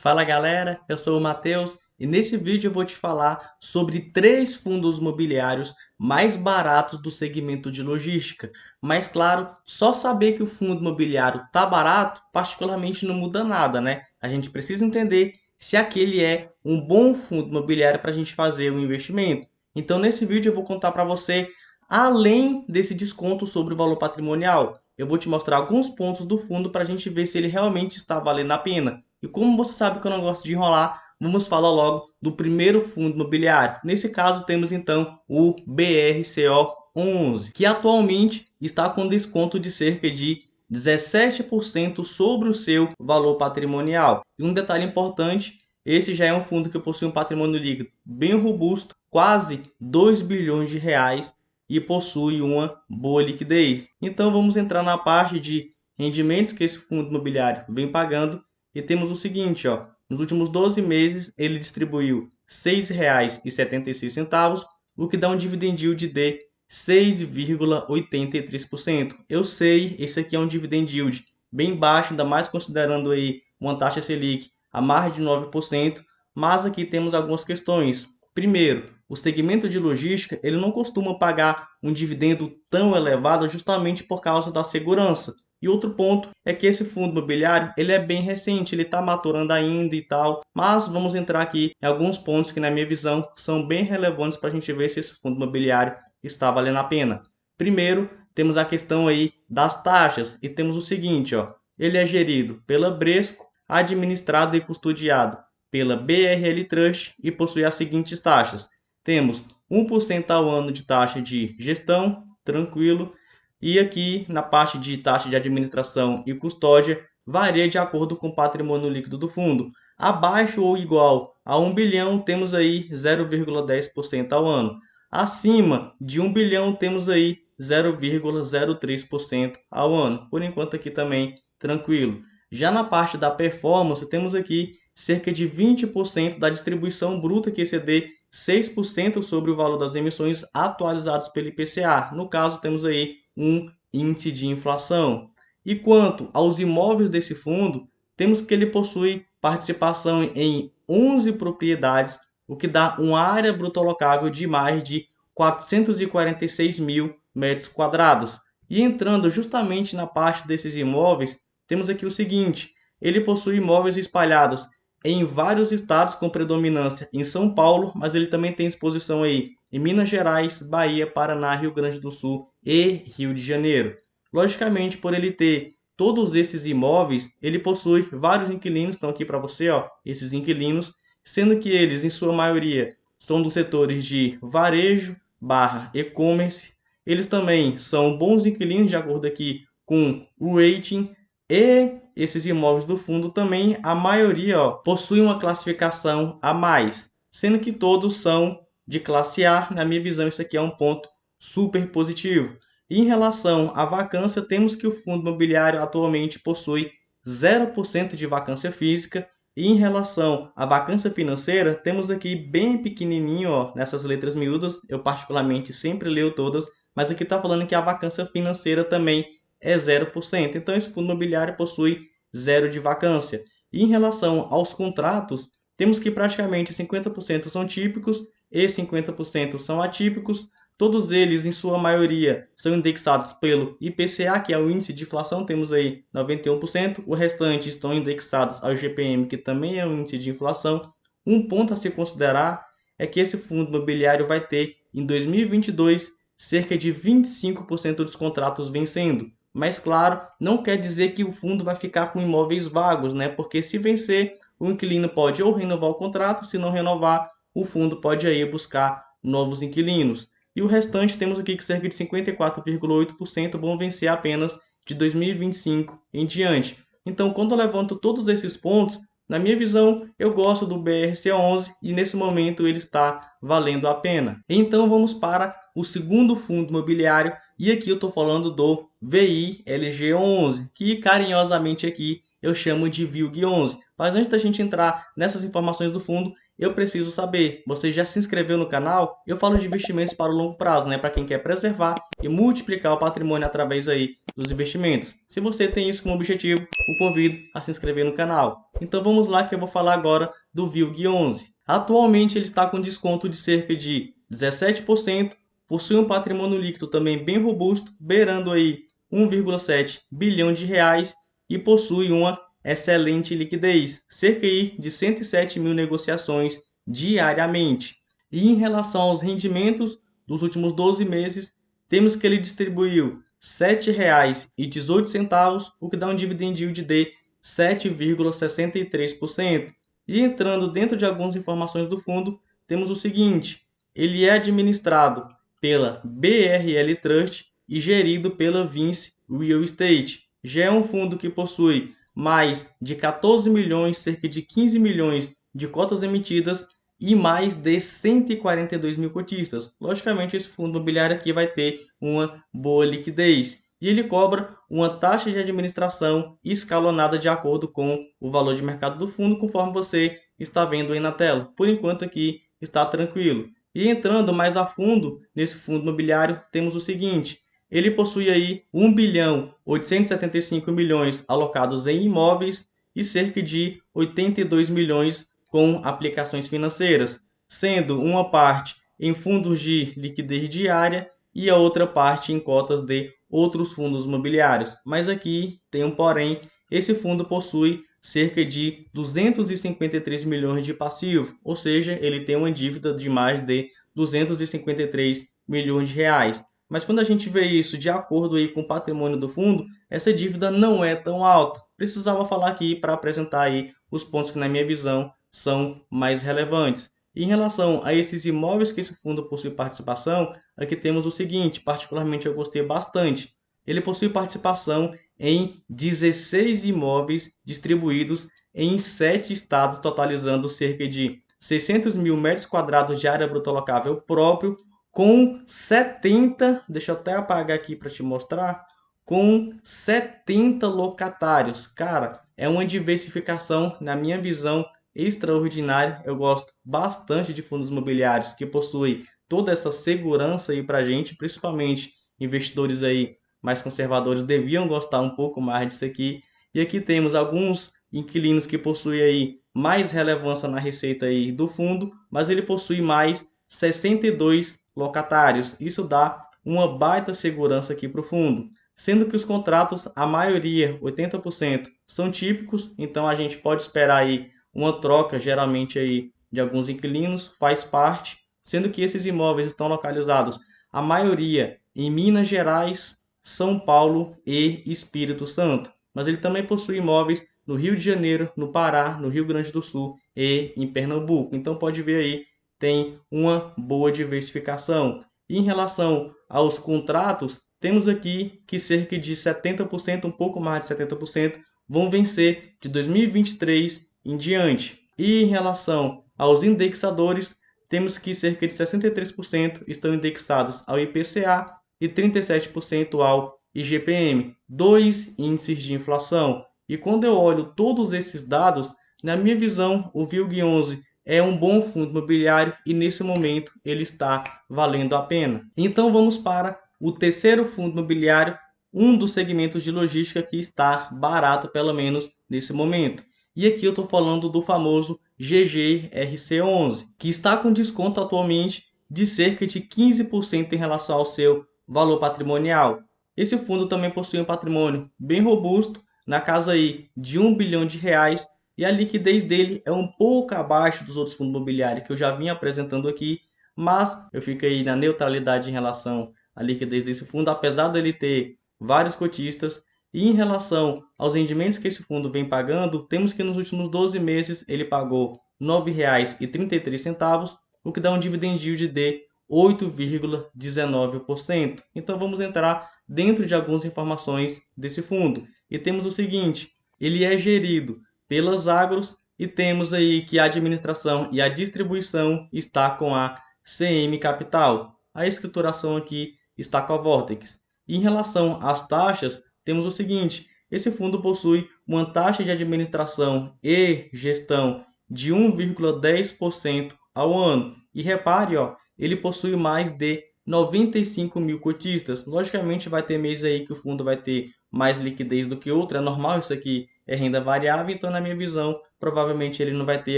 Fala galera, eu sou o Matheus e nesse vídeo eu vou te falar sobre 3 fundos imobiliários mais baratos do segmento de logística. Mas claro, só saber que o fundo imobiliário tá barato particularmente não muda nada, né? A gente precisa entender se aquele é um bom fundo imobiliário para a gente fazer um investimento. Então nesse vídeo eu vou contar para você, além desse desconto sobre o valor patrimonial, eu vou te mostrar alguns pontos do fundo para a gente ver se ele realmente está valendo a pena. E como você sabe que eu não gosto de enrolar, vamos falar logo do primeiro fundo imobiliário. Nesse caso, temos então o BRCO11, que atualmente está com desconto de cerca de 17% sobre o seu valor patrimonial. E um detalhe importante, esse já é um fundo que possui um patrimônio líquido bem robusto, quase 2 bilhões de reais, e possui uma boa liquidez. Então vamos entrar na parte de rendimentos que esse fundo imobiliário vem pagando e temos o seguinte, ó, nos últimos 12 meses ele distribuiu R$ 6,76, o que dá um dividend yield de 6,83%. Eu sei, esse aqui é um dividend yield bem baixo, ainda mais considerando aí uma taxa Selic a mais de 9%, mas aqui temos algumas questões. Primeiro, o segmento de logística ele não costuma pagar um dividendo tão elevado justamente por causa da segurança. E outro ponto é que esse fundo imobiliário ele é bem recente, ele está maturando ainda e tal, mas vamos entrar aqui em alguns pontos que na minha visão são bem relevantes para a gente ver se esse fundo imobiliário está valendo a pena. Primeiro, temos a questão aí das taxas e temos o seguinte, ó, ele é gerido pela Bresco, administrado e custodiado pela BRL Trust e possui as seguintes taxas. Temos 1% ao ano de taxa de gestão, tranquilo, e aqui na parte de taxa de administração e custódia varia de acordo com o patrimônio líquido do fundo. Abaixo ou igual a 1 bilhão temos aí 0,10% ao ano. Acima de 1 bilhão temos aí 0,03% ao ano. Por enquanto aqui também tranquilo. Já na parte da performance temos aqui cerca de 20% da distribuição bruta que exceder 6% sobre o valor das emissões atualizadas pelo IPCA. No caso temos aí um índice de inflação. E quanto aos imóveis desse fundo, temos que ele possui participação em 11 propriedades, o que dá uma área bruta locável de mais de 446 mil metros quadrados. E entrando justamente na parte desses imóveis, temos aqui o seguinte, ele possui imóveis espalhados em vários estados com predominância em São Paulo, mas ele também tem exposição aí em Minas Gerais, Bahia, Paraná, Rio Grande do Sul e Rio de Janeiro. Logicamente, por ele ter todos esses imóveis, ele possui vários inquilinos, estão aqui para você, ó, esses inquilinos, sendo que eles, em sua maioria, são dos setores de varejo barra e-commerce. Eles também são bons inquilinos, de acordo aqui com o rating, e esses imóveis do fundo também, a maioria, ó, possui uma classificação a mais, sendo que todos são de classe A. Na minha visão, isso aqui é um ponto super positivo. E em relação à vacância, temos que o fundo imobiliário atualmente possui 0% de vacância física. E em relação à vacância financeira, temos aqui bem pequenininho, ó, nessas letras miúdas, eu particularmente sempre leio todas, mas aqui está falando que a vacância financeira também é 0%. Então esse fundo imobiliário possui zero de vacância. E em relação aos contratos, temos que praticamente 50% são típicos e 50% são atípicos. Todos eles, em sua maioria, são indexados pelo IPCA, que é o índice de inflação, temos aí 91%. O restante estão indexados ao IGPM, que também é um índice de inflação. Um ponto a se considerar é que esse fundo imobiliário vai ter, em 2022, cerca de 25% dos contratos vencendo. Mas, claro, não quer dizer que o fundo vai ficar com imóveis vagos, né? Porque se vencer, o inquilino pode ou renovar o contrato, se não renovar, o fundo pode aí buscar novos inquilinos. E o restante temos aqui que cerca de 54,8% vão vencer apenas de 2025 em diante. Então, quando eu levanto todos esses pontos, na minha visão, eu gosto do BRC11 e nesse momento ele está valendo a pena. Então vamos para o segundo fundo imobiliário e aqui eu estou falando do VILG11, que carinhosamente aqui eu chamo de VILG11. Mas antes da gente entrar nessas informações do fundo, eu preciso saber, você já se inscreveu no canal? Eu falo de investimentos para o longo prazo, né? Para quem quer preservar e multiplicar o patrimônio através aí dos investimentos. Se você tem isso como objetivo, o convido a se inscrever no canal. Então vamos lá que eu vou falar agora do VILG11. Atualmente ele está com desconto de cerca de 17%, possui um patrimônio líquido também bem robusto, beirando aí 1,7 bilhão de reais e possui uma excelente liquidez, cerca aí de 107 mil negociações diariamente. E em relação aos rendimentos dos últimos 12 meses, temos que ele distribuiu R$ 7,18, o que dá um dividend yield de 7,63%. E entrando dentro de algumas informações do fundo, temos o seguinte: ele é administrado pela BRL Trust e gerido pela Vinci Real Estate. Já é um fundo que possui mais de 14 milhões, cerca de 15 milhões de cotas emitidas e mais de 142 mil cotistas. Logicamente, esse fundo imobiliário aqui vai ter uma boa liquidez. E ele cobra uma taxa de administração escalonada de acordo com o valor de mercado do fundo, conforme você está vendo aí na tela. Por enquanto aqui está tranquilo. E entrando mais a fundo nesse fundo imobiliário, temos o seguinte: ele possui aí 1 bilhão 875 milhões alocados em imóveis e cerca de 82 milhões com aplicações financeiras, sendo uma parte em fundos de liquidez diária e a outra parte em cotas de outros fundos imobiliários. Mas aqui tem um porém: esse fundo possui cerca de 253 milhões de passivo, ou seja, ele tem uma dívida de mais de 253 milhões de reais. Mas quando a gente vê isso de acordo aí com o patrimônio do fundo, essa dívida não é tão alta. Precisava falar aqui para apresentar aí os pontos que, na minha visão, são mais relevantes. E em relação a esses imóveis que esse fundo possui participação, aqui temos o seguinte: particularmente eu gostei bastante. Ele possui participação em 16 imóveis distribuídos em 7 estados, totalizando cerca de 600 mil metros quadrados de área bruta locável próprio, com 70, deixa eu até apagar aqui para te mostrar, com 70 locatários. Cara, é uma diversificação, na minha visão, extraordinária. Eu gosto bastante de fundos imobiliários que possuem toda essa segurança aí para a gente, principalmente investidores aí mais conservadores deviam gostar um pouco mais disso aqui. E aqui temos alguns inquilinos que possuem aí mais relevância na receita aí do fundo, mas ele possui mais 62 locatários. Isso dá uma baita segurança aqui para o fundo. Sendo que os contratos, a maioria, 80%, são típicos, então a gente pode esperar aí uma troca, geralmente aí de alguns inquilinos, faz parte, sendo que esses imóveis estão localizados, a maioria, em Minas Gerais, São Paulo e Espírito Santo. Mas ele também possui imóveis no Rio de Janeiro, no Pará, no Rio Grande do Sul e em Pernambuco. Então pode ver aí, tem uma boa diversificação. E em relação aos contratos, temos aqui que cerca de 70%, um pouco mais de 70%, vão vencer de 2023 em diante. E em relação aos indexadores, temos que cerca de 63% estão indexados ao IPCA e 37% ao IGPM, dois índices de inflação. E quando eu olho todos esses dados, na minha visão, o VILG11 é um bom fundo imobiliário e nesse momento ele está valendo a pena. Então vamos para o terceiro fundo imobiliário, um dos segmentos de logística que está barato, pelo menos nesse momento. E aqui eu estou falando do famoso GGRC11, que está com desconto atualmente de cerca de 15% em relação ao seu valor patrimonial. Esse fundo também possui um patrimônio bem robusto, na casa aí de 1 bilhão de reais, e a liquidez dele é um pouco abaixo dos outros fundos imobiliários que eu já vim apresentando aqui, mas eu fiquei na neutralidade em relação à liquidez desse fundo, apesar dele ter vários cotistas. E em relação aos rendimentos que esse fundo vem pagando, temos que nos últimos 12 meses ele pagou R$ 9,33, o que dá um dividend yield de 8,19%. Então vamos entrar dentro de algumas informações desse fundo. E temos o seguinte: ele é gerido pelas Agros e temos aí que a administração e a distribuição está com a CM Capital. A escrituração aqui está com a Vortex. E em relação às taxas, temos o seguinte: esse fundo possui uma taxa de administração e gestão de 1,10% ao ano. E repare, ó, ele possui mais de 95 mil cotistas. Logicamente, vai ter mês aí que o fundo vai ter mais liquidez do que outro, é normal, isso aqui é renda variável, então, na minha visão, provavelmente ele não vai ter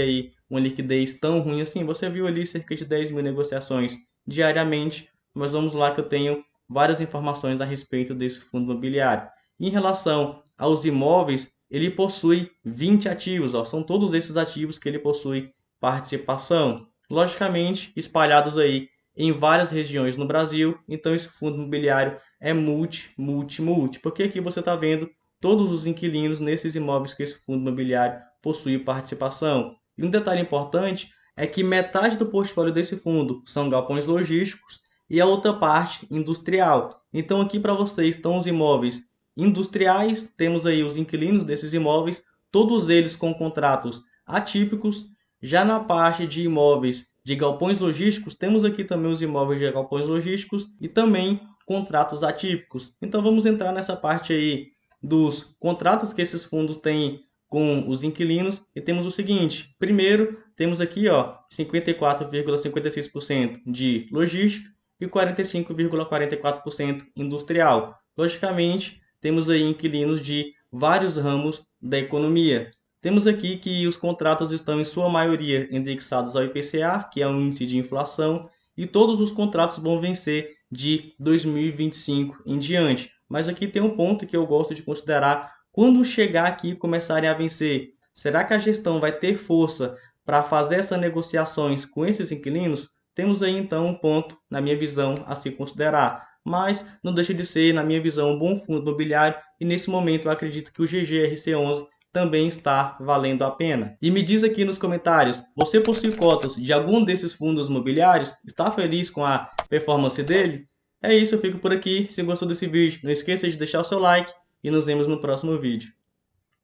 aí uma liquidez tão ruim assim. Você viu ali cerca de 10 mil negociações diariamente, mas vamos lá que eu tenho várias informações a respeito desse fundo imobiliário. Em relação aos imóveis, ele possui 20 ativos, ó, são todos esses ativos que ele possui participação, logicamente espalhados aí em várias regiões no Brasil. Então esse fundo imobiliário é multi, porque aqui você está vendo todos os inquilinos nesses imóveis que esse fundo imobiliário possui participação. E um detalhe importante é que metade do portfólio desse fundo são galpões logísticos e a outra parte industrial. Então aqui para vocês estão os imóveis industriais, temos aí os inquilinos desses imóveis, todos eles com contratos atípicos. Já na parte de imóveis de galpões logísticos, temos aqui também os imóveis de galpões logísticos e também contratos atípicos. Então vamos entrar nessa parte aí dos contratos que esses fundos têm com os inquilinos e temos o seguinte: primeiro, temos aqui, ó, 54,56% de logística e 45,44% industrial. Logicamente, temos aí inquilinos de vários ramos da economia. Temos aqui que os contratos estão, em sua maioria, indexados ao IPCA, que é um índice de inflação, e todos os contratos vão vencer de 2025 em diante. Mas aqui tem um ponto que eu gosto de considerar: quando chegar aqui e começarem a vencer, será que a gestão vai ter força para fazer essas negociações com esses inquilinos? Temos aí então um ponto, na minha visão, a se considerar. Mas não deixa de ser, na minha visão, um bom fundo imobiliário, e nesse momento eu acredito que o GGRC11 também está valendo a pena. E me diz aqui nos comentários, você possui cotas de algum desses fundos imobiliários? Está feliz com a performance dele? É isso, eu fico por aqui. Se gostou desse vídeo, não esqueça de deixar o seu like e nos vemos no próximo vídeo.